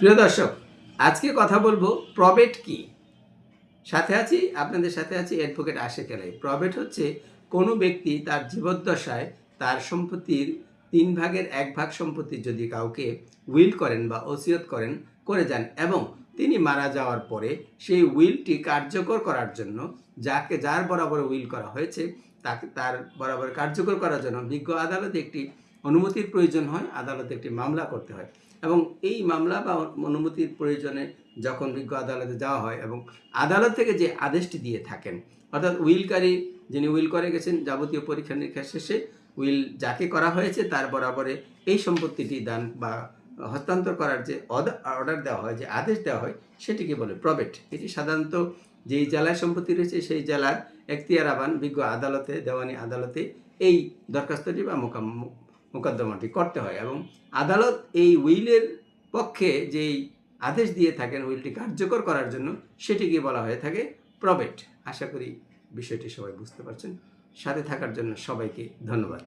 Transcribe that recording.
প্রিয় দর্শক, আজকে কথা বলবো প্রবেট কি। আপনাদের সাথে আছি অ্যাডভোকেট আশিক আলী। প্রবেট হচ্ছে কোনো ব্যক্তি তার জীবদ্দশায় তার সম্পত্তির 3/1 সম্পত্তি যদি কাউকে উইল করেন বা ওসিয়ত করে যান এবং তিনি মারা যাওয়ার পরে সেই উইলটি কার্যকর করার জন্য যার বরাবর উইল করা হয়েছে তার বরাবর কার্যকর করার জন্য বিজ্ঞ আদালতে একটি অনুমতির প্রয়োজন হয়, আদালতে একটি মামলা করতে হয় এবং এই মামলা বা অনুমতির প্রয়োজনে যখন বিজ্ঞ আদালতে যাওয়া হয় এবং আদালত থেকে যে আদেশটি দিয়ে থাকেন, অর্থাৎ উইলকারী যিনি উইল করে গেছেন, যাবতীয় পরীক্ষা নিরীক্ষা শেষে উইল যাকে করা হয়েছে তার বরাবরে এই সম্পত্তিটি দান বা হস্তান্তর করার যে অর্ডার দেওয়া হয়, যে আদেশ দেওয়া হয়, সেটিকে বলে প্রবেট। এটি সাধারণত যেই জেলায় সম্পত্তি রয়েছে সেই জেলার এখতিয়ারাবান বিজ্ঞ আদালতে, দেওয়ানি আদালতে এই দরখাস্তটি বা মোকদ্দমাটি করতে হয় এবং আদালত এই উইলের পক্ষে যেই আদেশ দিয়ে থাকেন উইলটি কার্যকর করার জন্য, সেটিকে বলা হয়ে থাকে প্রবেট। আশা করি বিষয়টি সবাই বুঝতে পারছেন। সাথে থাকার জন্য সবাইকে ধন্যবাদ।